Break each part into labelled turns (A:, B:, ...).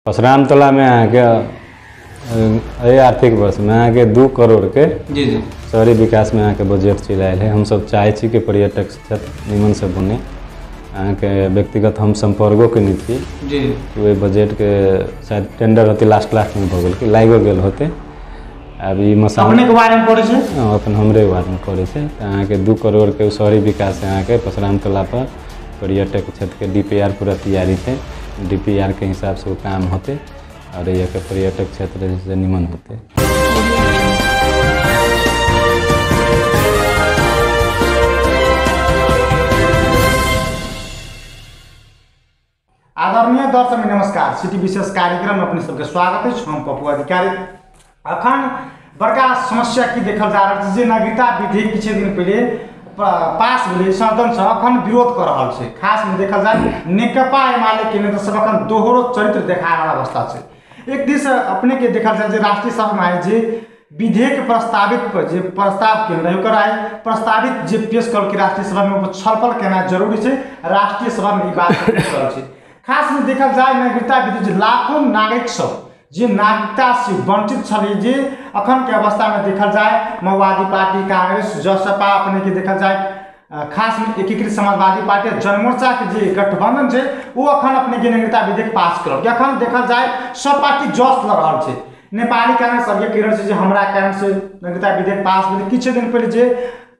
A: परशुराम तोला में अहाँके आर्थिक वर्ष में अहाँके 2 करोड़ के
B: जी जी
A: शहरी विकास में अहाँके बजट चलायल है। हम सब चाहे छी कि पर्यटक क्षेत्र निमन से बने। अहाँके व्यक्तिगत हम संपर्कों के नहीं थी
B: जी
A: वही बजट के शायद टेंडर होते लास्ट में भऽ गेल कि लाइगो गेल होते। अब ई मसाला
B: अपने के बारे में पड़े छै
A: अपन हमरे बारे में करे छै। अहाँके 2 करोड़ के शहरी विकास अहाँके परशुराम तोला पर पर्यटक क्षेत्र के DPR पूरा तैयारी थे। DPR के हिसाब से वो काम होते और ये के पर्यटक क्षेत्र से निमन होते।
B: आदरणीय दर्शक नमस्कार, सिटी विशेष कार्यक्रम में अपने सबके स्वागत है। हम पप्पू अधिकारी। अखन बड़का समस्या की देखल जा रहा है जे नागरिकता विधेयक किछु दिन पहले पास भेलै सदन से अखन विरोध कर रहा है। खास में देखल जाए नेकपा एमाले के नेता सब अखन दोहरो चरित्र देखाए वाला अवस्था है। एक दिस अपने के देखल जाए जे राष्ट्रीय सभा में आए जे विधेयक प्रस्तावित पर जे प्रस्ताव के रहे ओकर आए प्रस्तावित जे पेश कर के राष्ट्रीय सभा में छलफल करना जरूरी है। राष्ट्रीय सभा में ई बात पेश करल छै। खास में देखल जाए नागरिकता विधेयक लाखों नागरिक सब जे नागरिकता से वंचित छले जे अखन के अवस्था में देखल जाए माओवादी पार्टी, कांग्रेस, जसपा अपने के देखल जाए खास में एकीकृत समाजवादी पार्टी, जनमोर्चा के जे गठबंधन है वो अखन अपने के नागरिकता विधेयक पास करल। अखन देखल जाए सब पार्टी जस लग रहा है। नेपाली कांग्रेस अब कह रहे हमारा कारण से नागरिकता विधेयक पास भेल। किछु दिन पहले जे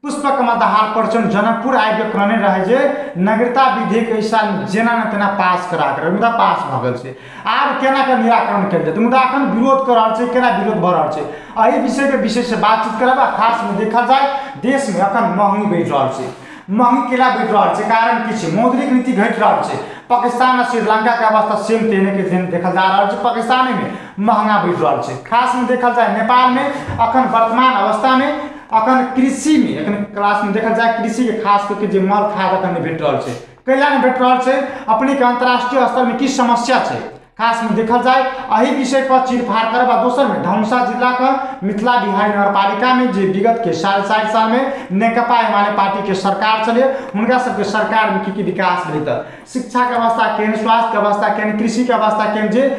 B: पुष्पकमल दाहाल प्रचंड जनकपुर आबि कहने रहे जे नागरिकता विधेयक ऐसा जेना न तेना पास करा कर मुदा पास भ गेल छै। आब केना के निराकरण कयल जेतै मुदा अखन विरोध कर रहल छै। केना विरोध भ रहल छै एहि विषय के विशेष से बातचीत करब। खास में देखल जाए देश में अखन महंगी बढ़ि रहल छै। महंगी केला बढ़ि रहल छै कारण की छै मौद्रिक नीति घटि रहल छै। पाकिस्तान और श्रीलंका के अवस्था सेम तेने के दिन देखल जा रहा है। पाकिस्तान में महंगा बढ़ि रहल छै। खास में देखल जाए नेपाल में अखन वर्तमान अवस्था में अखन कृषि में अखन क्लास में देखल जाए कृषि के खास करके जे मल खाद अखन नहीं भेट रहल छै। कैला नहीं भेट रहल छै अपने के अंतर्राष्ट्रीय स्तर में की समस्या छै खास में देखल जाए एहि विषय पर चीरफाड़ करब। दोसर में धनुषा जिला का मिथिला बिहारी नगरपालिका में जे विगत के 4.5 साल में नेकपा एमाले पार्टी के सरकार चले उनका सबके सरकार में की विकास भेल। शिक्षा के अवस्था केहन, स्वास्थ्य के अवस्था केहन, कृषि के अवस्था केहन जे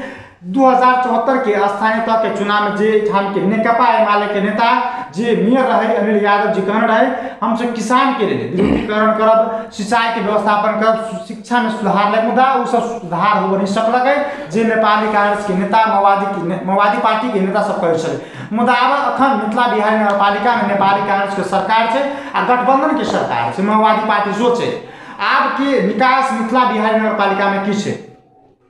B: 2074 के स्थानीय तह के चुनाव में जे ठाम के नेकपा एमाले के नेता जे मेयर रहे अनिल यादव जी कहने रहे हम सब किसान के लिए विद्युतीकरण करब, सिंचाई के व्यवस्थापन करब, शिक्षा में सुधार ले मुदा वो सब सुधार हो नहीं सकलक जे नेपाली कांग्रेस के नेता माओवादी पार्टी के नेता सब कहे छले। मुदा अब अखन मिथिला बिहारी नगरपालिका में नेपाली कांग्रेस के सरकार है आ गठबंधन के सरकार है माओवादी पार्टी जो है। आब के विकास मिथिला बिहारी नगरपालिका में की है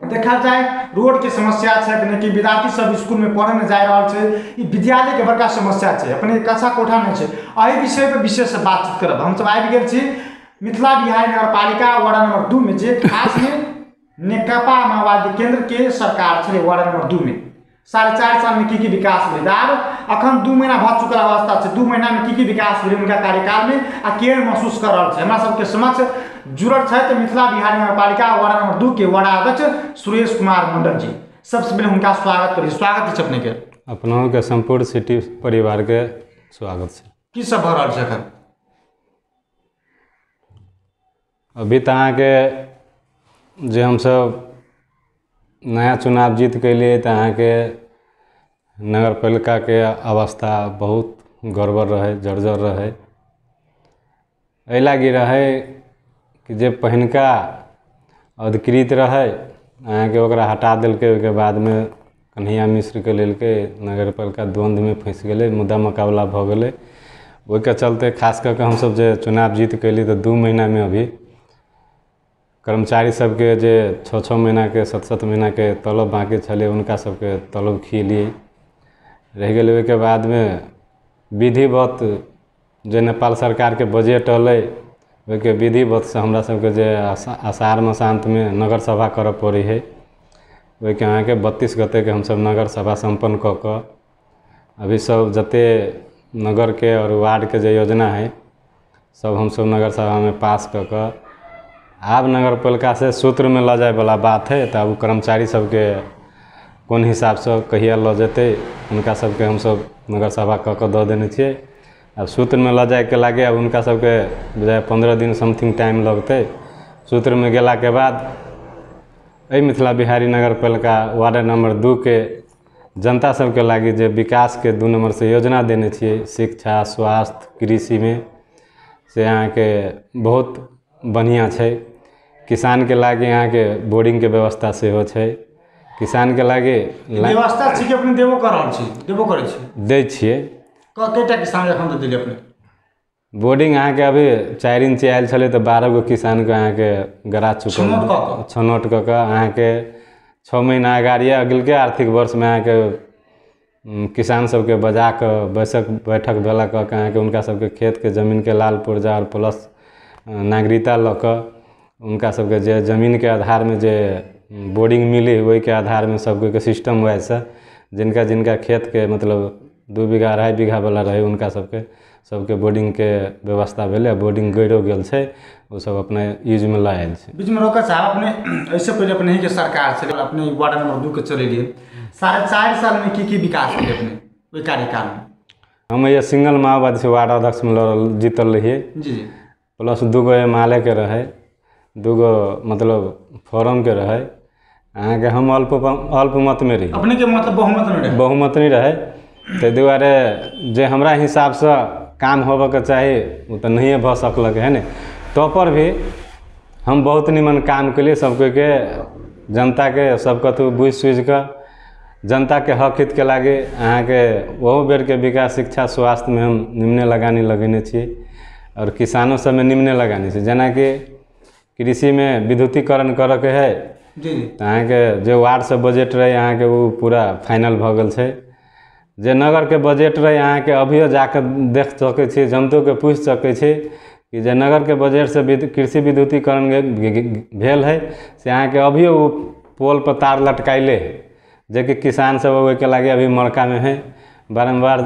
B: देखा जाए रोड के समस्या है कि विद्यार्थी सब स्कूल में पढ़े में जा रहा है। विद्यालय के बड़का समस्या है अपने कक्षा कोठा नहीं है। एहि विषय पर विशेष बातचीत करब। हम सब आबि गेल छी मिथिला बिहारी नगरपालिका वार्ड नंबर 2 में जे खास में नेकपा माओवादी केंद्र के सरकार है। वार्ड नंबर 2 में 4.5 साल में की विकास भेल। आब अखन 2 महीना भ चुकल अवस्था है। 2 महीना में की विकास भेल उनका कार्यकाल में आ केहन महसूस कर रहा है हमरा सबके समक्ष जुड़ल है मिथिला बिहारी नगरपालिका वार्ड नंबर 2 के वार्ड अध्यक्ष सुरेश कुमार मंडल जी। सबसे पहले उनका स्वागत करिए। स्वागत है अपने के।
A: अपनों के संपूर्ण सिटी परिवार के स्वागत है।
B: की सब भ रहल छै अखन?
A: अभी तो अहाँके जे हम सब नया चुनाव जीत के लिए तो अहाँके नगरपालिका के अवस्था बहुत गड़बड़ रहे, जर्जर रहे। एहि लागी रहे कि जे पहिनका अधिकृत रहे अहाँके ओकरा हटा देलकै। ओहिके बाद में कन्हैया मिश्र के लेलकै नगरपालिका द्वंद्व में फंस गेलै, मुद्दा मुकाबला भ गेलै। ओहिके चलते खास करके हम सब जे चुनाव जीत के लिए तो 2 महीना में अभी कर्मचारी सबके जे 6 महीना के 7 महीना के तलब बाकी छले उनका सबके तलब खिलिए रह गेल। ओहिके बाद में विधिवत जे नेपाल सरकार के बजट अलै ओहिके विधिवत से हमरा सबके जे आषाढ़ मसांत में नगर सभा करऽ पड़े है। ओहिके अहाँके 32 गते के हम सब नगर सभा संपन्न कऽ कऽ अभी सब जते नगर के और वार्ड के जे योजना है सब हम सब नगर सभा में पास कऽ कऽ आब नगरपालिका से सूत्र में ल जाए वाला बात है। तब कर्मचारी सबके कौन हिसाब से कहिया ल जेते उनका सबके हम सब नगर सभा कऽ कऽ दऽ देने छियै। अब सूत्र में ल जाए के लागे अब उनका सबके बुझाए 15 दिन समथिंग टाइम लगते। सूत्र में गेला के बाद मिथिला बिहारी नगर पालिका वार्ड नंबर 2 के जनता सबके लागी जे विकास के 2 नंबर से योजना देने छियै शिक्षा स्वास्थ्य कृषि में से यहाँ के बहुत बढ़िया छै। किसान के लागी यहाँ के बोरिंग के व्यवस्था सेहो छै। किसान के लागी
B: व्यवस्था छी कि अपने देबो कर रहल छी, देबो करै छी,
A: दै छियै।
B: कतेटा किसान एखन तो दिले अपने
A: बोर्डिंग अहाँ के अभी 4 इंच आयल छलै तऽ 12 गो किसान के अहाँ के गड़ा चुकल छनौट कऽ के अहाँ के 6 महीना अगाड़िए अगिलके आर्थिक वर्ष में अहाँ के किसान सबके बजा कऽ बैठक भेला कऽ के अहाँ के उनका सबके खेत के जमीन के लाल पुर्जा और प्लस नागरिकता लऽ कऽ उनका सबके जे जमीन के आधार में जे बोर्डिंग मिली वही के आधार में सब कोई के सिस्टम वाइज से जिनका जिनका खेत के मतलब 2 बीघा 2.5 बीघा वाला रहे उनका सबके बोर्डिंग के व्यवस्था भेलै। बोर्डिंग गड़ो गेल छै, वो सब अपने यूज में ला आयल छै।
B: बीच में रोका साहब अपने ऐसे पहले अपने ही के सरकार से अपने वार्ड नंबर 2 के चलेलिए 4.5 साल में की विकास भेलै अपने ओई कार्यकाल में?
A: हम ये सिंगल माओवादी से वार्ड अध्यक्ष में जीतल रहिए
B: जी जी,
A: प्लस 2 गो एमएलए के रहे, 2 गो मतलब फोरम के रहे। अहाँ के हम अल्पमत में रही,
B: अपने के मतलब
A: बहुमत नहीं रहे ताहि दुआरे जे हमरा हिसाब से काम होबे के चाही वो तो नहीं भऽ सकलक है ने। तो पर भी हम बहुत निमन काम के लिए सब कोई के जनता के सब कतु बुझ सुझ के जनता के हक हित के लागे अहाँ के वहू बेर के विकास शिक्षा स्वास्थ्य में हम निम्ने लगानी लगेने छी और किसानों सब में निम्ने लगानी छी। जेना कि कृषि में विद्युतीकरण करे के है
B: जी,
A: अहाँ के जो वार्ड से बजट रहे अहाँ के वो पूरा फाइनल भ गेल छै। जे नगर के बजट रहे अहाँ के अभियो जाकर देख सकै छी, जनतो के पूछ सकै छी कि जे नगर के बजट से कृषि विद्युतीकरण भेल है से अहाँ के अभियो वो पोल पर तार लटकाइले है जे कि किसान सब ओहि के लागे अभी मरका में है। बारम्बार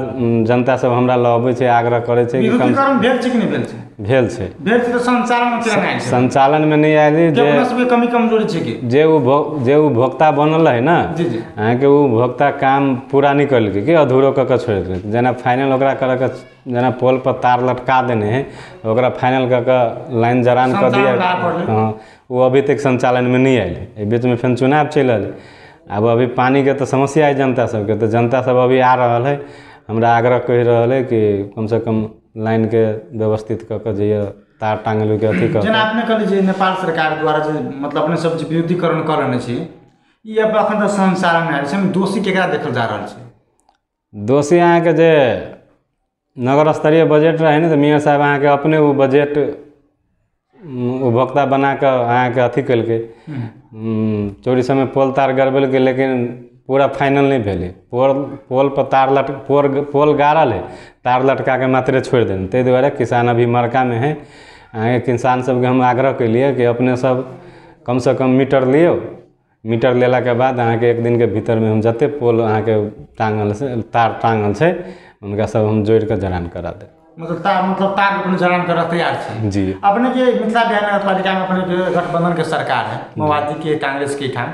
A: जनता सब हमरा लबे छै, आग्रह करे छै कि
B: विद्युतीकरण भेल छै कि नहीं भेल छै?
A: भेल छै,
B: भेल छै तो संचालन में किया नहीं?
A: संचालन में नहीं आयल जे
B: सब कमी कमजोरी छै कि जे
A: वो भोक्ता बनल है ना
B: जी जी,
A: अहाँ के वो भोक्ता काम पूरा नहीं करलकै कि अधूरो कऽ के छोड़ देलकै। जेना फाइनल ओकरा करे के जेना पोल पर तार लटका देने है ओकरा फाइनल कऽ के लाइन जरान कर दिया। हाँ, वो अभी तक संचालन में नहीं आयल है। बीच में फिर चुनाव चल रहा है। अब अभी पानी के तो समस्या है जनता सबके, तो जनता सब अभी आ रहा है। हमरा आग्रह कहि रहा है कि कम से कम लाइन के व्यवस्थित कऽ के जे तार टांगल के अथी कर।
B: जेना आपने कहली जे नेपाल सरकार द्वारा जे मतलब अपने सब जे विद्युतीकरण कर रहने छी ई अब अखन तक संचालन में आयल छै, दोषी केकरा देखल जा रहल छै?
A: दोषी अहाँ के जे नगर स्तरीय बजट रहे ने तो मियाँ साहब अहाँ के अपने वो बजट उपभोक्ता बना के अहाँ के अथी कलके चोरी समय पोल तार गड़बेलकै, लेकिन पूरा फाइनल नहीं भेले। पोल पर तार पोल गाड़ल है, तार लटका के मात्रे छोड़ देने। ताहि दुआरे किसान अभी मरका में है। अहाँ किसान सबके हम आग्रह कैलिए कि अपने सब कम से कम मीटर लियो, मीटर लेला के बाद अहाँ के 1 दिन के भीतर में हम जते पोल अहाँ के टांगल से तार टांगल छै उनका सब हम जोड़ के जरान करा दे।
B: मतलब तार अपने जरान कर तैयार छै
A: जी।
B: अपने के मिथिला बिहार नगर पालिका में अपने के गठबंधन के सरकार है, माओवादी के कांग्रेस के ठाम,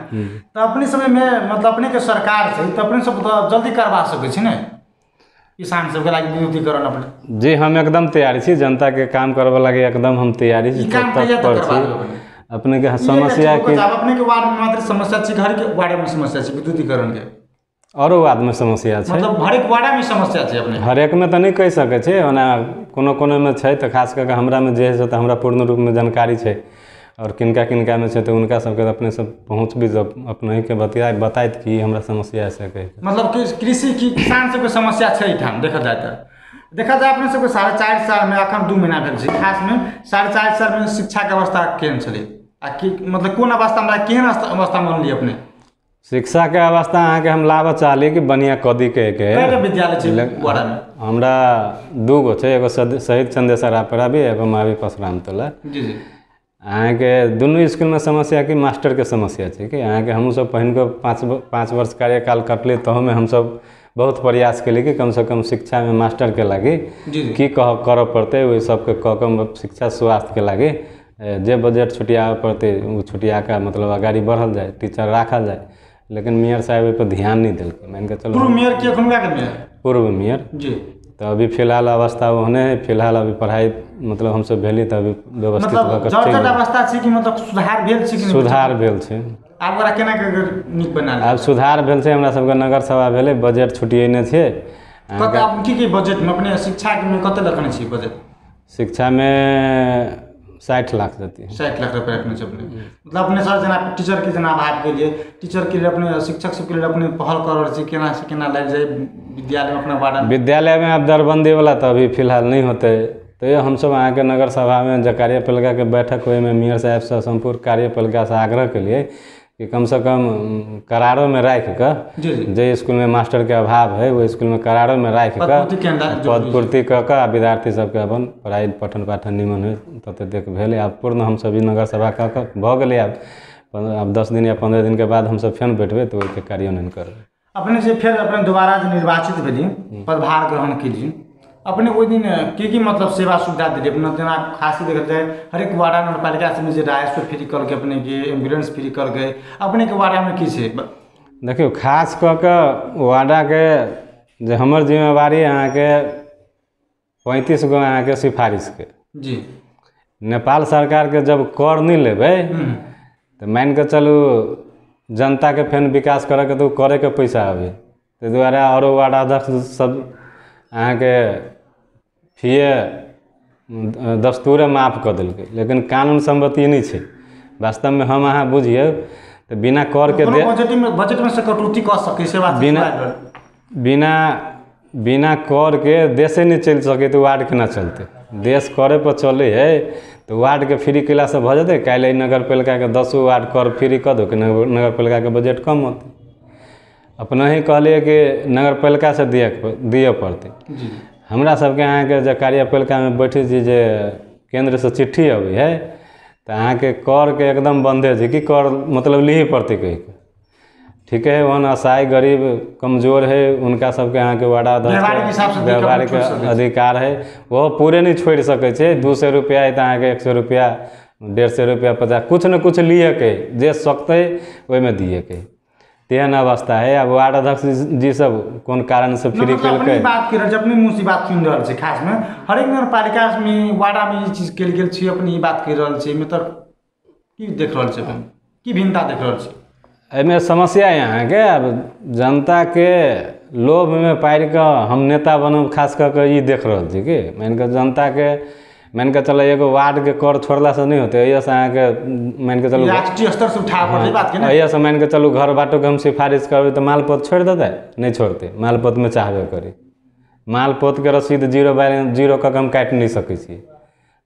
B: तो अपने समय में मतलब अपने के सरकार से तो अपने सब तो जल्दी करवा सके छी ने किसान सब के लागी विद्युतीकरण अपने?
A: जी, हम एकदम तैयार छी, जनता के काम करबे लागी एकदम हम तैयारी छी, तत्पर छी। अपने के समस्या के
B: अपने के वार्ड में मात्र समस्या छी, घर के वार्ड में समस्या छी विद्युतीकरण के?
A: और वार्ड में समस्या छै,
B: मतलब हर एक वार्ड में समस्या छै अपने?
A: हर एक में तो नहीं कह सके छै, ओना कोनो में छै। तो खास करके हमरा में जे है तो हमरा पूर्ण रूप में जानकारी छै और किनका में छै तो उनका सबके अपने सब पहुँच भी अपने ही के बताइत कि हमरा समस्या ऐसे कहे। मतलब
B: कृषि की किसान सबके समस्या छै ठाम देखल जाए तो देखा जाए अपने सबके 4.5 साल में अखन 2 महीना भेल छै, खास में 4.5 साल में शिक्षा के अवस्था केहन छलै आ कि मतलब कोन अवस्था में केहन अवस्था मानली अपने?
A: शिक्षा के अवस्था अहाँ के हम लाबऽ चाहली कि बढ़िया कदी के
B: विद्यालय छै वार्ड में?
A: हमरा 2 गो छै, एगो शहीद चंदेश्वर भी, एगो मावी परशुराम टोला।
B: जी जी।
A: अहाँ के दुनू स्कूल में समस्या कि मास्टर के समस्या छै कि अहाँ के हमहूँ सब पहिन के 5 वर्ष कार्यकाल कटले तहु में हम सब बहुत प्रयास केली कि कम से कम शिक्षा में मास्टर के लागी की करऽ पड़ते वही सबके कऽ के शिक्षा स्वास्थ्य के लागी जे बजट छुटियावे पड़ते वो छुटिया का मतलब आगाड़ी बढ़ल जाए, टीचर राखल जाए। लेकिन मेयर साहब एहि पर ध्यान नहीं दिलकै। मान के चलो
B: पूर्व मेयर के एखुनका के मेयर?
A: पूर्व मेयर
B: जी।
A: तो अभी फिलहाल अवस्था ओहने है, फिलहाल अभी पढ़ाई मतलब हमसे भेली तो अभी व्यवस्थित
B: मतलब अवस्था छै कि मतलब सुधार भेल छै कि?
A: सुधार भेल छै।
B: आब ओकरा केना के नीक बना
A: आब सुधार भेल छै, हमरा सबके नगर सभा भेलै, बजट छुटिएने छियै।
B: कत आप की बजट में अपने शिक्षा में कते रखने छी बजट?
A: शिक्षा में 60 लाख देती
B: 60 लाख रुपया रखने छी अपने। मतलब अपने सर जना टीचर के जना भाग के लिए टीचर के लिए अपने शिक्षक सब के लिए अपने पहल कर रहल छी, केना से केना लाग जाए विद्यालय में अपना वार्डन?
A: विद्यालय में अब दरबंदी वाला तो अभी फिलहाल नहीं होते, तो ये हम सब अहाँ के नगर सभा में जो कार्यपालिका के बैठक हुए में मेयर साहब से संपूर्ण कार्यपालिका से आग्रह के लिए कि कम से कम करारों में राख कर जो स्कूल में मास्टर के अभाव है वो स्कूल में करारों में राख कर पद पूर्ति कऽ के विद्यार्थी सबके अपन पढ़ाई पठन पाठन निमन है तते देख भेल। आब पूर्ण हम सभी नगर सभा कऽ के भऽ गेलै। अब 10 दिन या 15 दिन के बाद हम सब फेन बैठबे तो ओके कार्यान्वयन करबै।
B: अपने से फिर अपने दोबारा निर्वाचित भेली, पदभार ग्रहण कीजिए, अपने वो दिन की मतलब सेवा सुविधा दिली अपने जना खासी देखल जाए हर एक वार्ड नगर पालिका से जे राइस फ्री कर के अपने के एम्बुलेंस फ्री कर के अपने के वार्ड में की छै?
A: देखियो खास कऽ के वार्डा के जे हमर जिम्मेवारी अहाँ के 35 गो अहाँ के सिफारिश के
B: जी
A: नेपाल सरकार के जब कर नहीं लेबै तो मान के चलू जनता के फेन विकास करे के तो करे के पैसा अभी ताहि दुआरे और वार्ड अध्यक्ष सब अहाँ के फीए दस्तूरे माफ कऽ देलकै, लेकिन कानून सम्मति नहीं छै। वास्तव में हम अहाँ बुझिए तो बिना कर के
B: बजट में से कटौती कऽ सकै छै,
A: बिना कर के देशे नहीं चल सके तो वार्ड केना चलते? देश करे पर चले है तो वार्ड के फ्री कैला से भऽ जेतै? काल्हि नगर पालिका के 10 वार्ड कर फ्री कऽ दो कि नगर पालिका के बजट कम होते? अपना ही कहलिए कि नगर पालिका से दिए पड़ते। हमरा सबके अहाँ के जो कार्यपालिका में बैठे छी जे केंद्र से चिट्ठी अबै है तो अहाँ के कर के एकदम बंदे छै कि कर मतलब लिही पड़ते कहि के। ठीक है, वहाँ असहाय गरीब कमजोर है उनका सबके अहाँ के वार्ड अध्यक्ष व्यवहारिक अधिकार है वो पूरे नहीं छोड़ सके छै। 200 रुपया है तो अहाँ के 100 रुपया 150 रुपया 50 कुछ न कुछ लिए के जे सकते ओहि में दिए के तेहन अवस्था है। अब वार्ड अध्यक्ष जी सब कौन कारण से फ्री
B: अपनी बात कर रहल अपनी मुँह से बात सुन रहल छै, खास में हर एक नगर पालिका में वार्डा में ये चीज कल गेल छै, अपनी बात कर रहल छै मतलब की देख रहल छै, की भिन्नता देख रहल छै?
A: एहिमे समस्या यहाँ के अब जनता के लोभ में पारि के हम नेता बनब खास कर के ये देख रहल छी कि मान के जनता के मान के चलो एगो वार्ड के कर छोड़ला से नहीं होते, अइया से अहाँ के मान के चलो
B: राष्ट्रीय स्तर से उठा पड़े बात के ना,
A: अइया से मान के चलो घर बाटो के हम सिफारिश करबै तो मालपोत छोड़ देते? नहीं छोड़ते, मालपोत में चाहबे करी। मालपोत के रसीद जीरो बैलेंस जीरो कऽ के हम काटि नहीं सकै छी,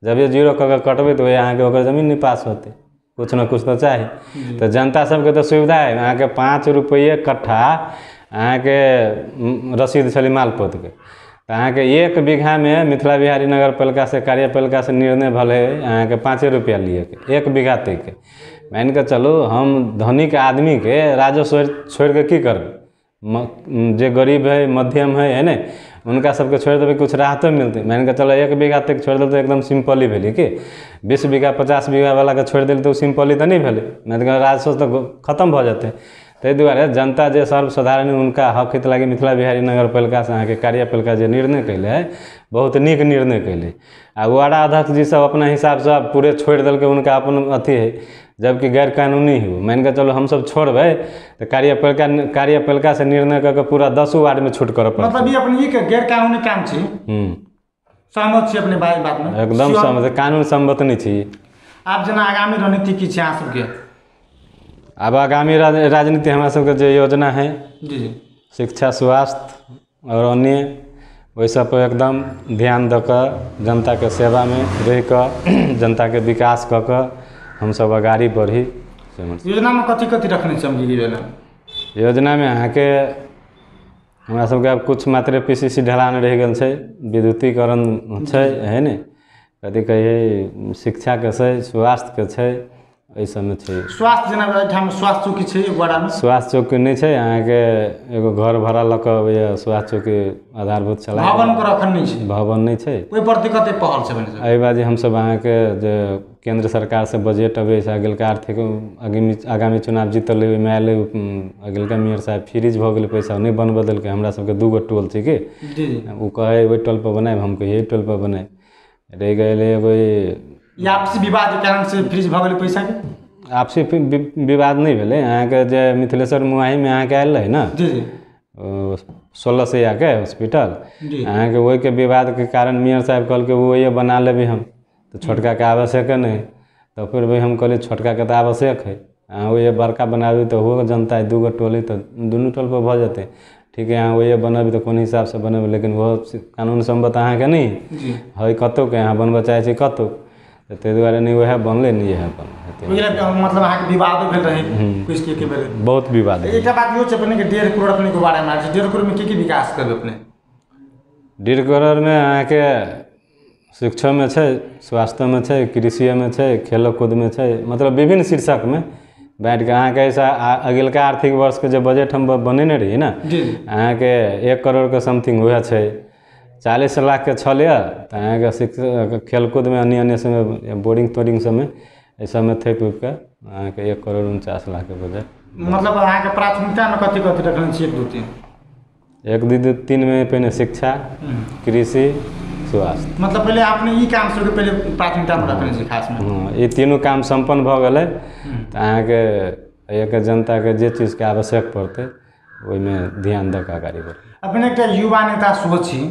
A: जब ये जीरो कऽ के कटबै तो अहाँ के ओकर जमीन नहीं पास होते, कुछ ना कुछ तो चाहिए। तो जनता सबके तो सुविधा है, अहाँ के 5 रुपये कट्ठा अहाँ के रसीद छलै मालपोत के, तो अहाँ के 1 बीघा में मिथिला बिहारी नगर पालिका से कार्यपालिका से निर्णय भले अहाँ के 5 रुपया लिए के 1 बीघा तक के। मान के चलो हम धनिक आदमी के राजस्व छोड़ के की करबै? जे गरीब है मध्यम है ना उनका सबके छोड़ देबै कुछ राहतो मिलते। मान के चलो 1 बीघा तक छोड़ देल तो एकदम सिंपली भेलै कि 20 बीघा 50 बीघा वाला के छोड़ दिल तो सिंपली तो नहीं भेलै, मतलब राजस्व तो खत्म भऽ जेतै। ताहि दुआरे जनता जे सर्वसाधारण उनका हक हित लागी मिथिला बिहारी नगर पालिका से अहाँ के कार्यपालिका जे निर्णय कैले है बहुत नीक निर्णय कैले। आ वार्ड अध्यक्ष जी सब अपना हिसाब से पूरे छोड़ देलकै, उनका अपन अथी है जबकि गैर कानूनी हो। मान के चलो हम सब छोड़बै तो कार्यपालिका से निर्णय करके पूरा 10 वार्ड में छूट करऽ पड़तै।
B: मतलब ये अपनी के गैर कानूनी काम छै। सहमत छी अपने बात में?
A: एकदम सहमत, कानून सम्मत नहीं छी।
B: आप जना आगामी रणनीति की छै अहाँ सबके?
A: अब आगामी राजनीति हमरा सबके जे योजना है
B: जी
A: शिक्षा स्वास्थ्य और अन्य ओहि सब पर एकदम ध्यान दऽ कऽ जनता के सेवा में रहि कऽ जनता के विकास कऽ कऽ हम सब आगाड़ी बढ़ी।
B: योजना में कथी कथी रखने छी हम
A: योजना में अहाँ के हमरा सबके अब कुछ मात्र PCC ढलान रह गेल छै, विद्युतीकरण छै है ने, कथी कहिए शिक्षा के छै, स्वास्थ्य के छै, एहि सबमे छै।
B: स्वास्थ्य जेना एहिठाम स्वास्थ्य चौकी छै वार्डमे? स्वास्थ्य
A: चौकी नहीं छै, अहाँ के एगो घर भाड़ा लऽ कऽ अबैया स्वास्थ्य चौकी आधारभूत चला
B: भवन ओकर अखन नहीं छै,
A: भवन नहीं छै।
B: ओहि पर दिक्कत पहल छै बने
A: एहि बाजी हम सब अहाँ के जे केंद्र सरकार से बजट अबै छै अगिलका आर्थिक आगामी चुनाव जीतल ओहिमे आयल अगिलका मेयर साहब फ्रीज भऽ गेलै, पैसा नहीं बनबऽ देलकै। हमरा सबके 2 गो टोल छै कि ओ कहे ओहि टोल पर बनाएब, हम कहिए टोल पर बनाएब, रह गए एगो
B: आपसी विवाद के कारण से फ्रीज भऽ गेलै पैसा के।
A: आपसी विवाद नहीं भेलै अहाँके जे मिथिलेश्वर मुआहीमे अहाँके आयल रहै ने
B: जी जी
A: 1600 के हॉस्पिटल
B: जी
A: अहाँके ओहिके विवादके कारण मेयर साहब कहलकै वो ये बना लेबै हम तो छोटका के आवश्यक नहीं तो फिर भाई हम कहलिए छोटका के तो आवश्यक है अहाँ वो ये बड़का बनाबी तो हो जनता है दूगो टोली तो दुनू टोल पर भऽ जेतै ठीक है अहाँ वो ये बनबी तो कोन हिसाब से बनबी लेकिन वो कानून सम्मत अहाँके नहीं
B: जी
A: है कतौ के अहाँ बनबऽ चाहै छी कतौ तो ताहि दुआरे नहीं वएह बनलै नहीं इएह बनतै
B: मतलब अहाँके विवादो भेल रहै कुछ के बेर
A: बहुत विवाद
B: एकटा बात इहो छै अपने के 1.5 करोड़ अपने के बारे में 1.5 करोड़ में की विकास करबै अपने
A: 1.5 करोड़ में अहाँके शिक्षा में छै स्वास्थ्य में छै कृषि में छै खेल कूद में छै मतलब विभिन्न शीर्षक में बैठ के अहाँके ऐसा अगिलका आर्थिक वर्ष के जो बजट हम बनेने रहिए ना
B: जी
A: अहाँके 1 करोड़ के समथिंग वएह छै 40 लाख के छलै तऽ अहाँके शिक्षा खेलकूद में अन्य समय बोर्डिंग तोर्डिंग सब में एहि सब में थैप उप के अहाँके 1 करोड़ 49 लाख के बजट
B: मतलब अहाँके प्राथमिकता में कथी कथी रखने छियै 1 2 3
A: 1 2 3 में पहिने शिक्षा कृषि स्वास्थ्य
B: मतलब पहले आपने ई काम सबके पहले प्राथमिकता में रखने छी खास में
A: हाँ ये तीनों काम संपन्न भऽ गेलै तऽ अहाँके एक जनता के जे चीज के आवश्यक पड़तै ओहिमे ध्यान दऽ कऽ आगाड़ी बढ़तै
B: अपने एकटा युवा नेता सेहो छी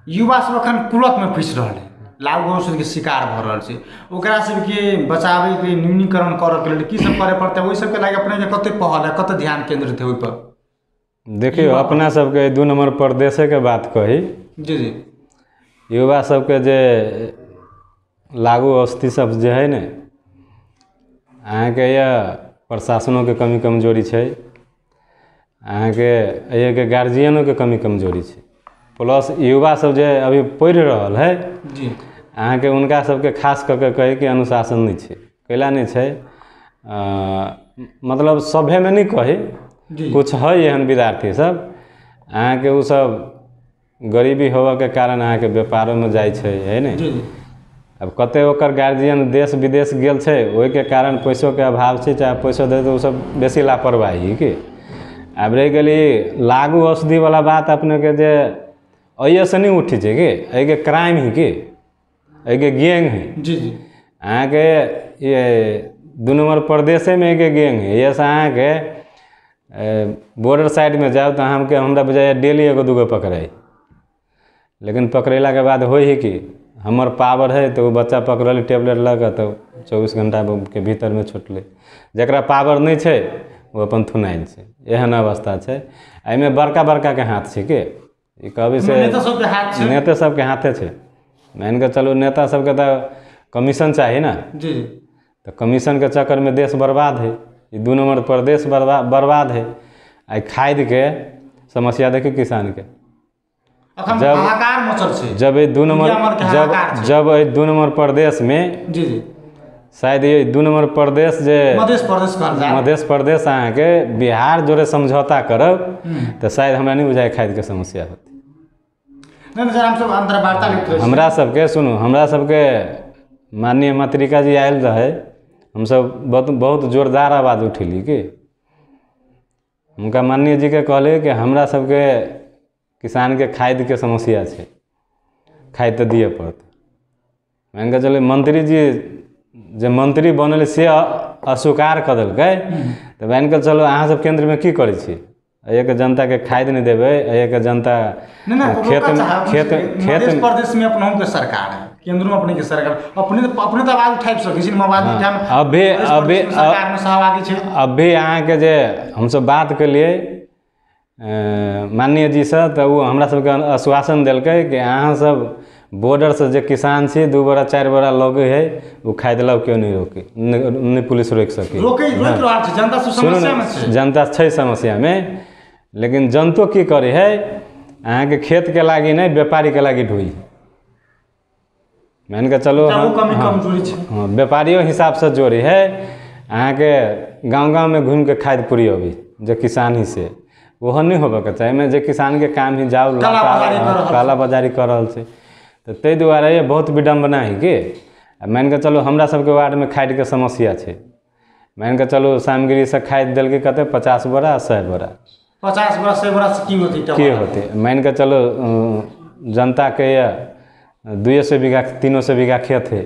B: युवा सब एखन कुलत में फँसि रहल है लागू औषध के शिकार भऽ रहल छै ओकरा सबके बचाबै के न्यूनीकरण करऽ के लेल की सब करे पड़तै ओहि सबके लागि अपने के कते पहल है कते ध्यान केंद्रित है ओहि पर
A: देखियौ अपना सबके 2 नंबर प्रदेशे के बात कही
B: जी जी
A: युवा सबके जे लागू औषधि सब जे है ने अहाँके यह प्रशासनों के कमी कमजोरी छै अहाँके एहिके गार्जियनों के कमी कमजोरी छै प्लस युवा सब जे अभी पढ़ि रहल है
B: जी
A: अहाँके उनका सबके खास कऽ के कहे कि अनुशासन नहीं छै कैला नहीं छै मतलब सभे में नहीं कही
B: जी
A: कुछ है एहन विद्यार्थी सब अहाँके उ सब गरीबी होबऽ के कारण अहाँके व्यापारों में जाइ छै है ने
B: जी
A: अब कते ओकर गार्जियन देश विदेश गेल छै ओहिके कारण पैसों के अभाव छै चाहे पैसो दे तो सब बेसी लापरवाही कि आब रहि गेली लागू औषधि वाला बात अपने के जे अइए से नहीं उठी छै कि एहिके क्राइम ही कि एहिके गैंग है
B: जी जी
A: अहाँके ये 2 नंबर प्रदेशे में एहिके गैंग है ये से अहाँके बॉर्डर साइड में जाओ तो हमरा बुझाइए डेली एगो दूगो पकड़ाई लेकिन पकड़ेला के बाद होइ है कि हमर पावर है तो वो बच्चा पकड़ल टेबलेट लगा तो 24 घंटा के भीतर में छुटले जकरा पावर नहीं छै वो अपन थुनाइल छै एहन अवस्था छै एहिमे बड़का बड़का के हाथ छै कि ई कहबै से
B: नेता सबके हाथ छै
A: नेता सबके हाथे छै मान के चलू नेता सबके तो कमीशन चाही ना
B: जी
A: तो कमीशन के चक्कर में देश बर्बाद है ये 2 नंबर प्रदेश बर्बाद है आई खाद के समस्या देखिए किसान के
B: अखन हाहाकार मचल छै
A: जब ये 2 नंबर जब ये 2 नंबर प्रदेश में
B: जी जी
A: शायद ये 2 नंबर प्रदेश जे मध्य प्रदेश अहाँके बिहार जोड़े समझौता करब तो शायद हमरा नहीं बुझाय खाद के समस्या होती
B: नहीं सर हम सब अंतर्वार्ता लिखते रही
A: हमरा सबके सुनू हमरा सबके माननीय मातृका जी आयल रहे हम सब बहुत जोरदार आवाज उठेली कि उनका माननीय जी के कहले कि हमरा सबके किसान के खाद के समस्या छै खाद तो दिए पड़त मान के चलिए मंत्री जी जे मंत्री बनल से अस्वीकार कऽ देलकै तऽ मान के चलो अहाँ सब केंद्र में की करै छी एक जनता के खाद नहीं देबै एक जनता
B: खेत प्रदेश में अपनों के सरकार है केंद्र में अपने के सरकार अपने तो आवाज उठाबि सकै छी अभी सरकार में सहभागी छै
A: अभी अहाँ के जे हम सब बात केलिए माननीय जी से तो वो हमरा सबके आश्वासन देलकै कि अहाँ सब बॉर्डर से जे किसान छी 2 बोरा 4 बोरा लगे है वो खाद ला क्यों नहीं रोके नहीं पुलिस रोक सके
B: रोक रहल छै जनता समस्या में छै
A: जनता छै समस्या में लेकिन जनतो की करे है अहाँ के खेत के लागी नहीं व्यापारी के लागी ढोई मान के चलो हाँ व्यापारियों हिसाब से जोड़ी है अहाँ के गाँव में घूम के खाद पूरी अभी जो किसान ही से वो नहीं होबे के चाही में जे किसान के काम ही जाओ काला बाजारी कर रहल छै तो ताहि दुआरे ये बहुत विडम्बना है कि मान के चलो हमरा सबके वार्ड में खाद के समस्या छै मान के चलो सामगिरी से खाद देलकै कते 50 बोरा 100 बोरा
B: 50 बोरा 100 बोरा से की
A: होती मान के चलो जनता के 200 बीघा 300 बीघा खेत है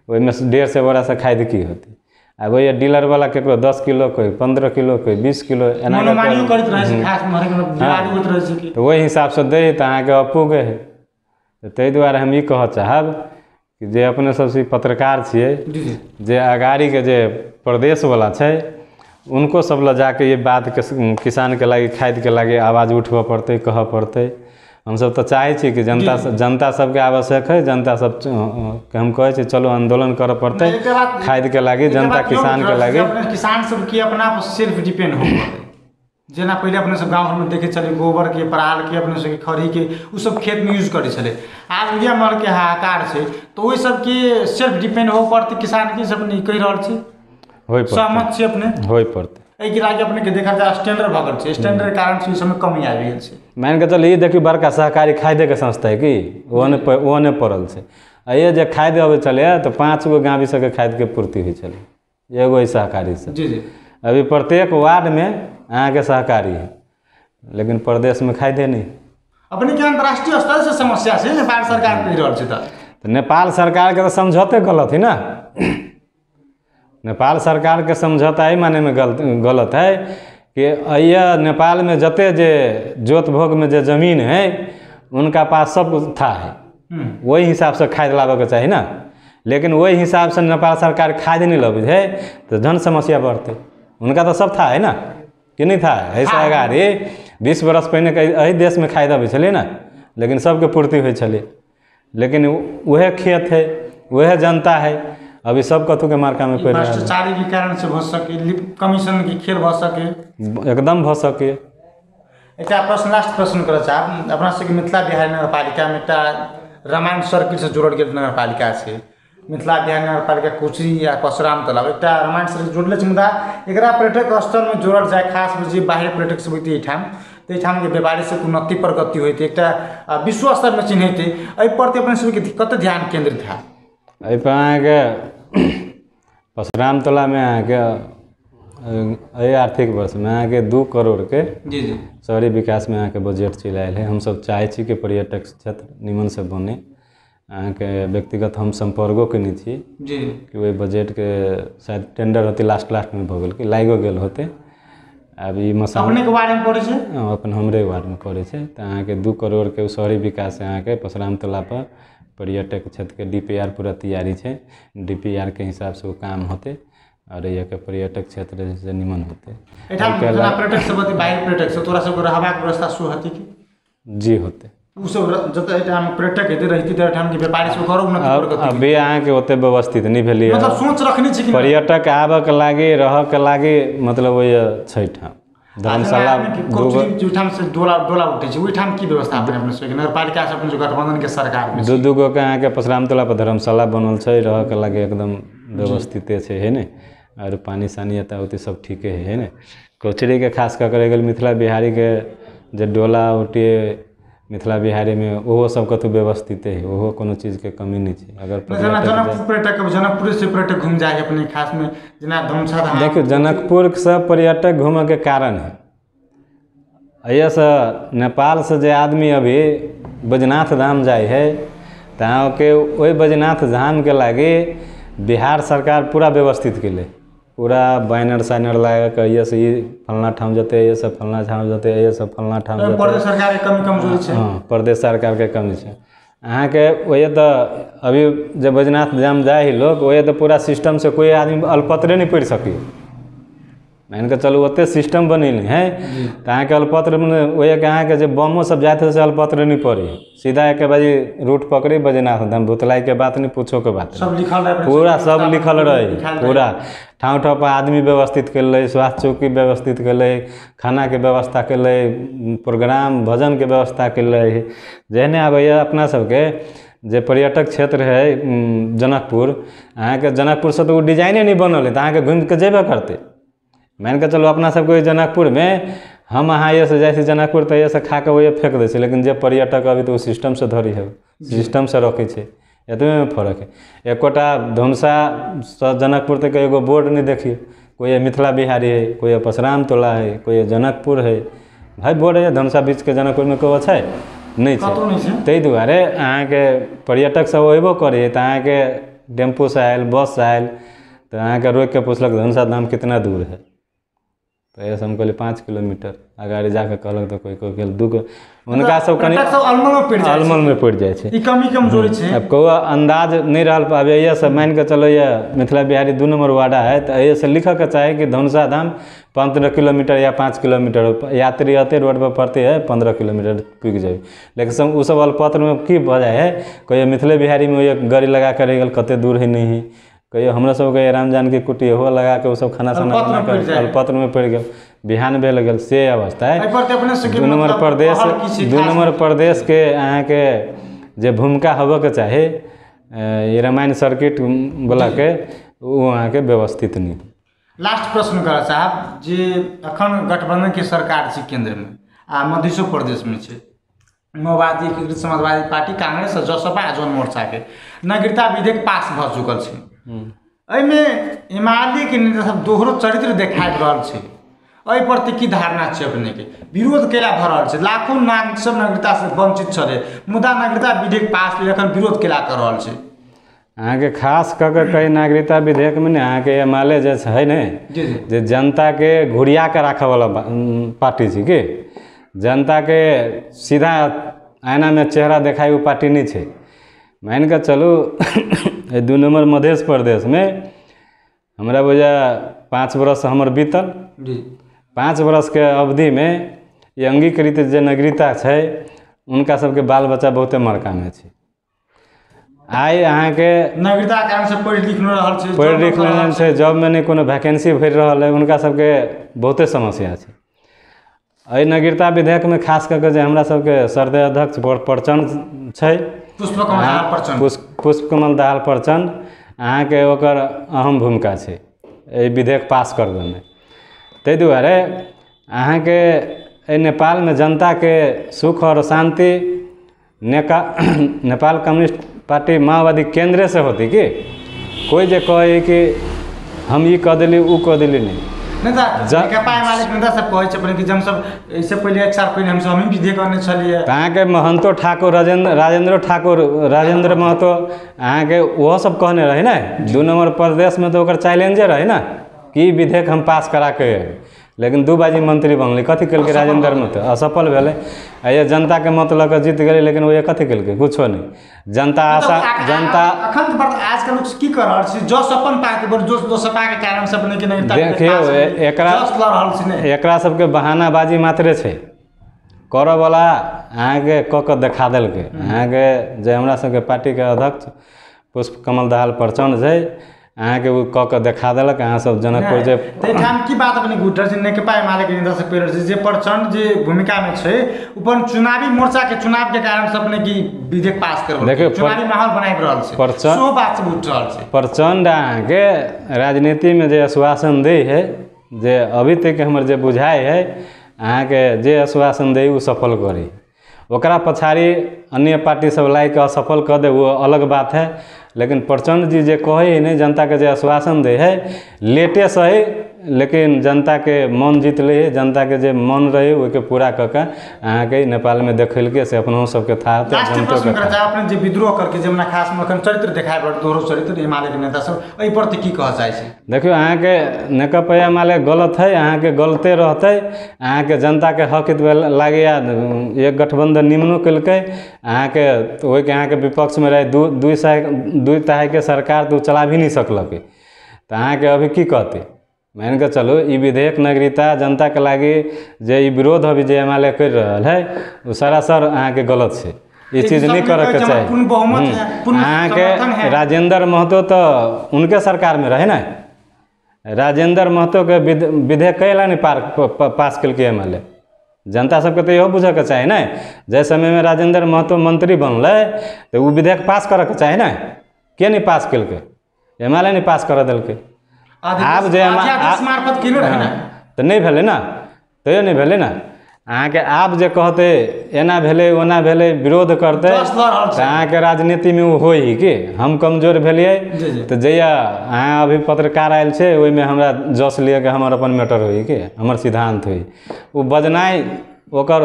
A: ओहिमे 150 बोरा से खाद की होती आ वही डीलर वाला केकरो 10 किलो कोई 15 किलो कोई 20 किलो एना
B: मनोमानियो करैत रहै छै खास में हरेक विवाद होइत रहै छै कि
A: तो वही हिसाब से दे तो अहाँके अपूगे है तो ताहि दुआरे हम ई कह चाहब कि जे अपने सबसे पत्रकार छियै जे अगाड़ी के जे प्रदेश वाला छै उनको सब ल जाके ये बात के किसान के लागी खाद के लागी आवाज उठबऽ पड़तै कहऽ पड़तै। हम सब तो चाहे छी कि जनता सबके आवश्यक है जनता सब के हम कहे छी चलो आंदोलन करऽ पड़तै खाद के लागी जनता किसान के लागी
B: किसान सब के अपना सेल्फ डिपेंड हो पड़तै जेना पहले अपने सब गाँव में देखे चले गोबर के पराल के अपने सब खरी के उ सब खेत में यूज करे चले आज इंडिया मॉल के हाहाकार छै तो वही सब के सेल्फ डिपेंड हो पड़तै किसान के सब नहीं कह रहल छै
A: होय पड़तै
B: सहमत छी अपने
A: होय पड़तै
B: एहि के लागी अपने के देखा जाए स्टैंडर्ड भगल छै स्टैंडर्ड के कारण से इस समय कमी आबि गेल छै
A: मान के चल ई देखियो बड़का सहकारी खादे के संस्था है कि ओने पड़ल छै आ ये जे खाद अबै छलै तो 5 गो गाँवी सबके खाद के पूर्ति होइ छलै एगो ई सहकारी से
B: जी
A: अभी प्रत्येक वार्ड में अहाँ के सहकारी है लेकिन प्रदेश में खादे नहीं
B: अपने के अंतर्राष्ट्रीय स्तर से समस्या छै नेपाल सरकार कहि रहल छै
A: तो नेपाल सरकार के तो समझौते गलत है ना नेपाल सरकार के समझौता ही माने में गलत है कि यह नेपाल में जते जे जोत भोग में जे जमीन है उनका पास सब था है वही हिसाब से खाद लाबे के चाहिए ना लेकिन वही हिसाब से नेपाल सरकार खाद नहीं लबे है तो धन समस्या बढ़ते उनका तो सब था है ना कि नहीं था ऐसा अगाड़ी 20 बरस पहले एही देश में खाद अबै छलै ना लेकिन सबके पूर्ति होइ छलै लेकिन वह खेत है वह जनता है अभी सब कथू के मार्का में पड़ रहा है
B: भ्रष्टाचारी के कारण से भ सके कमीशन के खेल भ सके
A: एकदम भ सके
B: एकटा प्रश्न लास्ट प्रश्न करऽ चाहब अपना सबके मिथिला बिहार नगरपालिका में एकटा रामायण सर्किल से जोड़ल गेल नगरपालिका छै मिथिला बिहार नगरपालिका कोचरी या परशुराम तालाब एकटा रामायण सर्किल जोड़ले छै मुदा एकरा पर्यटक स्थल में जोड़ल जाए खास जे बाहरी पर्यटक सब होते एठाम तो एठाम के व्यापारी से उन्नति प्रगति होते एकटा विश्व स्तर में चिन्हते एहि पर अपने सबके कते ध्यान केंद्रित है
A: एहि पर अहाँके परशुराम तोला में अहाँके एहि आर्थिक वर्ष में अहाँके 2 करोड़ के
B: जी
A: शहरी विकास में अहाँके बजट चलि आयल है हम सब चाहे छी कि पर्यटक क्षेत्र निमन से बने अहाँके व्यक्तिगत हम संपर्को केने छी
B: जी
A: कि वही बजट के शायद टेंडर होते लास्ट में भ गेल कि लाइगो गेल होते अब ई मसा
B: अपने के बारे में पड़े छै
A: अपन हमरे वार्ड में पड़े छै तो अहाँके 2 करोड़ के शहरी विकास अहाँके परशुराम तोला पर पर्यटक क्षेत्र के DPR पूरा तैयारी है DPR के हिसाब से वो काम होते और ये के पर्यटक क्षेत्र से निमन होते
B: पर्यटक सब बाहरी पर्यटक सब तोरा सब रहबाक व्यवस्था सो होती कि
A: जी होते
B: उ सब जतऽ एठाम पर्यटक हेते रहिते त एठाम के व्यापारी सब करो उन्नति प्रगति
A: अभी अहाँ के ओते व्यवस्थित नहीं भेलिए
B: मतलब सोच रखनी छै कि
A: पर्यटक आबे के लागी रह के लागी मतलब वो छै ठाम धर्मशाला
B: ठाम से डोला उठे छै ओहि ठाम की व्यवस्था अपने सबके नगरपालिका से अपन जो गठबंधन के सरकार में
A: दू गो के अहाँ के परशुराम तोला पर धर्मशाला बनल छै रह के लागी एकदम व्यवस्थिते छै है ने और पानी सानी एता उते सब ठीके है ने कोचरी के खास कर गेल मिथिला बिहारी के जे डोला उठे मिथिला बिहारी में ओहो सब कतौ व्यवस्थित है ओहो कोनो चीज के कमी नहीं छै अगर
B: जनकपुर से पर्यटक घूम जाए अपने खास में जेना धमसा धाम
A: देखियो जनकपुर से पर्यटक घूमे के कारण है अइया से नेपाल से जे आदमी अभी बैजनाथ धाम जाए है तहाँ के ओहि बैजनाथ धाम के लागी बिहार सरकार पूरा व्यवस्थित केले पूरा बैनर सैनर लगा के ये से फलना ठाम जते ये सब फलना ठाम जते ये सब फलना ठाम जते
B: प्रदेश सरकार के कमी कमजोरी छै
A: हां प्रदेश सरकार के कमी छै अहाँ के ओए तो अभी जब बैजनाथ धाम जाए ही लोग ओए तो पूरा सिस्टम से कोई आदमी अल्पत्र नहीं पढ़ सके मान के चलू ओते सिस्टम बनेले है तो अहाँ के अल्पत्र में ओए के अहाँ के जे बमो सब जाते से अल्पत्र नहीं पड़ी सीधा एक बाजी रूट पकड़ी बैजनाथ धाम भुतलाई के बात नहीं पूछो के बात
B: सब लिखल रहे
A: पूरा सब लिखल रहे पूरा ठाव ठाव पर आदमी व्यवस्थित कर स्वास्थ्य चौकी व्यवस्थित कर खाना के व्यवस्था कर प्रोग्राम भजन के व्यवस्था कर जेहने आबैया अपना सबके जे पर्यटक क्षेत्र है जनकपुर अहाँ के जनकपुर से तो डिजाइने नहीं बनल है तो अहाँ के घूम के जेबे करते मान के चलो अपना सबके जनकपुर में हम अहाँ ये से जाए जनकपुर तो ये से खा के वही फेंक दे लेकिन जे पर्यटक अभी तो सिस्टम से धरी है सिस्टम से रखे छै एतबे में फर्क है एकोटा धुमसा जनकपुर तक एगो बोर्ड नहीं देखिए कोई मिथिला बिहारी है कोई परशुराम तोला है कोई जनकपुर है भाई बोर्ड है धुमसा बीच के जनकपुर में कोई छै नहीं छै ताहि दुआरे अहाँ के पर्यटक सब अयबो करे तो अहाँ के टेम्पू से आयल बस से आयल तो अहाँके रोकि के पूछलक धनुषा धाम कितना दूर है, तो ऐसे हम कहली 5 किलोमीटर। अगाड़ी जाके कहलक तो कोई गेल 2 उनका सब कनि अलमल में पड़ि जाइ छै,
B: ई कमी कमजोरी छै।
A: अब कोई अंदाज नहीं रहल पाबे, ये सब मान के चलो ये मिथिला बिहारी 2 नंबर वार्डा है, तो ये से लिख के चाहे कि धनुषा धाम 15 किलोमीटर या 5 किलोमीटर, यात्री अते रोड पर पड़ते है 15 किलोमीटर पुग जाए। लेकिन सब उस पत्र में की वजह है, कोई मिथिले बिहारी में ये गाड़ी लगा कर रह गल कते दूर है नहीं, कहियो हमरा सबके राम जानकी कुटी हो लगा के सब खाना साना बना के अल्पत्र में पड़ गल, बिहान भेल गेल से अवस्था है। 2 नंबर प्रदेश 2 नंबर प्रदेश के अहाँ के जे भूमिका होबे के चाहे ये रामायण सर्किट वाला के वो अहाँ के व्यवस्थित नहीं।
B: लास्ट प्रश्न करा साहब जे अखन गठबंधन के सरकार छै केंद्र में आ मध्य प्रदेश में छै, माओवादी एकीकृत समाजवादी पार्टी, कांग्रेस, जसपा आ जन मोर्चा के नागरिकता विधेयक पास भ चुकल छै। एहिमे एमाले के नेता सब दोहरो चरित्र देखाबि रहल छै, एहि प्रति की धारणा छै अपने के? विरोध केला भ रहल छै, लाखों नागरिक सब नागरिकता से वंचित छले, मुदा नागरिकता विधेयक पास लेल एखन विरोध केला कर रहल छै।
A: अहाँ के खास कऽ के कई नागरिकता विधेयक में अहाँ के एमाले जे है ने, जे जनता के घुरिया के राखे वाला पार्टी छै कि जनता के सीधा आईना में चेहरा देखाई वो पार्टी नहीं है। मान के चलू 2 नंबर मध्य प्रदेश में हमरा बुझा 5 बरस हमर बीतल, 5 बरस के अवधि में ये अंगीकृत जे नागरिकता है उनका सबके बाल बच्चा बहुते मरका में है। आइ अहाँ के
B: नागरिकता कारण से पढ़ लिख रहल छै,
A: पढ़ लिख रहल छै, जॉब में नहीं कोनो वैकेंसी भर रहल है, उनका सबके बहुते समस्या है। एहि नागरिकता विधेयक में खास करके जे हमरा सबके सरदे अध्यक्ष प्रचंड छै, पुष्पकमल दाहाल प्रचंड, अहाँ के ओकर अहम भूमिका छै एहि विधेयक पास करबे में। ताहि दुआरे अहाँ के नेपाल में जनता के सुख और शांति नेपाल कम्युनिस्ट पार्टी माओवादी केंद्र से होती कि कोई जे कहे कि हम ये कह दिली वो कह दिली नहीं।
B: नेता सब कहै छै कि हम सब इससे पहले 1 साल पहले हम सब हम विधेयक करने छलिए।
A: अहाँ के महंतो ठाकुर राजेंद्र महतो अहाँ के वो सब कहने रहे ना 2 नंबर प्रदेश में, तो ओकर चैलेंजर रहे ना कि विधेयक हम पास करा के, लेकिन 2 बाजी मंत्री बनले, कथी कल के राजेंद्र महतो असफल भेले। ये जनता के मत लग जीत गए, लेकिन वो कथी कल के कुछो नहीं। जनता आशा जनता
B: अखन आजकल लोग की कर रहल छै, जो अपन पार्टी पर जो सपा के कारण से अपने के नहीं
A: देखियो एकरा सबके बहानाबाजी मात्रे छै करऽ वाला। अहाँ के क देखा देलकै, अहाँ के जे हमरा सबके पार्टी के अध्यक्ष पुष्पकमल दाहाल प्रचंड छै, अहाँ के क देखा देलक। अहाँ सब जनकपुर जे
B: ठाम की बात अपने गुटर जी नेकपा एमाले के नेता सब पेड़ जे प्रचंड जे भूमिका में छै, ऊपर चुनावी मोर्चा के चुनाव के कारण से अपने की विधेयक पास करबो,
A: देखियो
B: चुनावी माहौल बनाइ रहल छै,
A: प्रचंड
B: सो बात से उठ रहल छै।
A: प्रचंड अहाँ के राजनीति में जे आश्वासन दै है, जे अभी तक हमर जे बुझाइ है, अहाँ के जे आश्वासन दै वो सफल करी, ओकरा पछाड़ी अन्य पार्टी सब लाई के असफल कर दे वो अलग बात है। लेकिन प्रचंड जी जे कहे है नहीं, जनता के जे आश्वासन दे है लेटे सही, लेकिन जनता के मन जीत ले है। जनता के जे मन रहे वो के पूरा कऽ अहाँ के नेपाल में देखलके से अपनों सबके था
B: जनतो के अपने जे विद्रोह करके जे खास में चरित्र देखाय पड़ दोहरो चरित्र एमाले के नेता सब एहि प्रति की कह चाहे छै?
A: देखियो अहाँ के नेकपा एमाले गलत है, अहाँ के गलते रहते, अहाँ के जनता के हक लागे एक गठबंधन निम्नो कलकै, अहाँ के ओहि के अहाँ के विपक्ष में रहे 2 तरह के सरकार तो चला भी नहीं सकलक, तो अहाँ के अभी की कहते? मान के चलो ई विधेयक नागरिकता जनता के लागे जे ई विरोध अभी जे एमाले कर रहा है वो सरासर अहाँ के गलत है, ये चीज़ नहीं करे के चाहिए। अहाँ के राजेंद्र महतो तो उनके सरकार में रहे ना, राजेंद्र महतो के विधेयक कैला नहीं पास कल के एमाले, जनता सबके तो इहो बुझे के चाही ना। जै समय में राजेंद्र महतो मंत्री बनल तो वो विधेयक पास करे के चाही ना, के नहीं पास कल के? एमाले नहीं पास कर दिल्क। आब जे तो नहीं भेले ना, तैयो नहीं भेले ना। अहाँ के आप जे कहते एना भेले ओना भेले विरोध करते, अहाँ के राजनीति में वो होई कि हम कमजोर भेलिए, तो जैया अहाँ अभी पत्रकार आयल छे ओहि में हमरा जस लिए के हमर अपन मैटर होई कि हमर सिद्धांत होई, वो बजनाई ओकर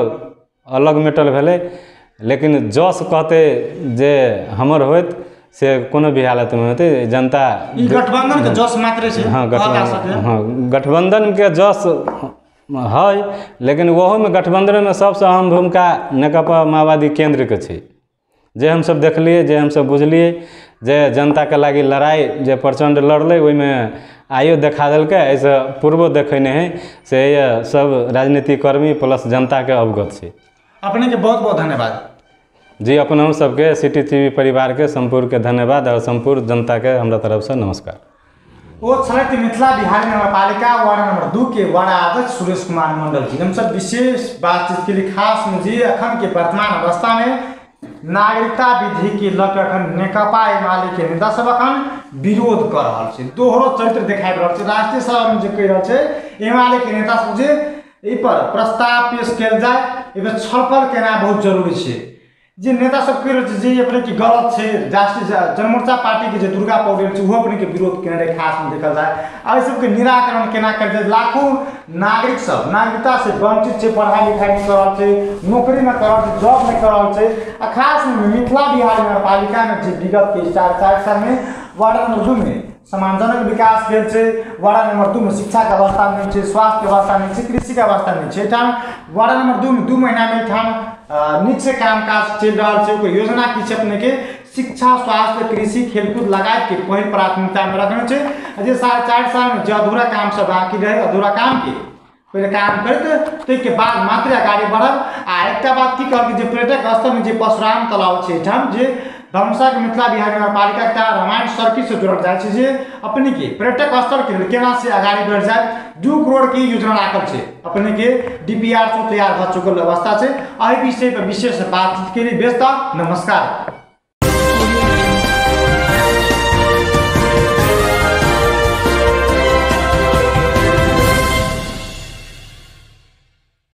A: अलग मैटर भेले। लेकिन जस कहते जे हमर होत से कोनो भी हालत में होते जनता
B: ई गठबंधन के जस मात्र से
A: हाँ
B: कहल जा सके।
A: हाँ गठबंधन के जस है, लेकिन वह में गठबंधन में सबसे अहम भूमिका नेकपा माओवादी केंद्र के छै, जे हमसब देखलिए, जे हमसब बुझलिए, जे जनता के लागी लड़ाई जे प्रचंड लड़ले ओहिमे आइयो देखा देलकै, ऐसे पूर्वो देखेने है से ये सब राजनीतिक कर्मी प्लस जनता के अवगत छै।
B: अपने के बहुत बहुत धन्यवाद
A: जी। अपन हम सबके सिटी टीवी परिवार के संपूर्ण के धन्यवाद और संपूर्ण जनता के हमरा तरफ से नमस्कार।
B: वो छलैथ मिथिला बिहार नगरपालिका वार्ड नंबर 2 के वार्ड अध्यक्ष सुरेश कुमार मंडल जी। हम सब विशेष बातचीत के लिए खास में जी अखन के वर्तमान अवस्था में नागरिकता विधि के लग अखन नेकपा एमाले के नेता सब अखन विरोध कर रहा है, दोहरो चरित्र दिखाई रहा है। राष्ट्रीय सभा में जो कह रहा है एमाले के नेता सब जे एहि पर प्रस्ताव पेश कल जाए, एहिमे छलफल केना बहुत जरूरी है। जे नेता सब कह रहे जे अपने की गलत है, राष्ट्रीय जनमोर्चा पार्टी के जो दुर्गा पौडेल छै अपने के विरोध केने रहे, खास में देखल जाए एहि सबके निराकरण केना कर जाए। लाखों नागरिक सब नागरिकता से वंचित है, पढ़ाई लिखाई नहीं कर रहा है, नौकरी न कर रहा है, जॉब नहीं कर रहा है। खास में मिथिला बिहार नगरपालिका में जो विगत के 4 साल में वार्ड नंबर 2 में सम्मानजनक विकास भेल छै, वार्ड नंबर 2 में शिक्षा के अवस्था नहीं है, स्वास्थ्य के अवस्था नहीं है, कृषि के अवस्था नहीं है। वार्ड नंबर 2 में 2 महीना में नीक से काम काज चल रहा है। योजना की छै अपने के शिक्षा, स्वास्थ्य, कृषि, खेलकूद लगाए के पहिल प्राथमिकता में रखने छै। जे 4.5 साल में जो अधूरा काम सब बाकी रहे, अधूरा काम के पहले काम करते के बाद मात्र आगे बढ़ब। आ एक बात की कहल जे पर्यटक स्थल में जे परशुराम तालाब छै ठाम जे धनुषा के मिथिला बिहार नगरपालिका एकटा रामायण सर्किट से जुड़ल जाए छै, जे अपने के पर्यटक स्थल के केना से आगे बढ़ जाए। 2 करोड़ की योजना राखल छै, अपने के DPR तैयार भ चुकल अवस्था छै। एहि विषय पर विशेष बातचीत के लिए व्यस्त। नमस्कार।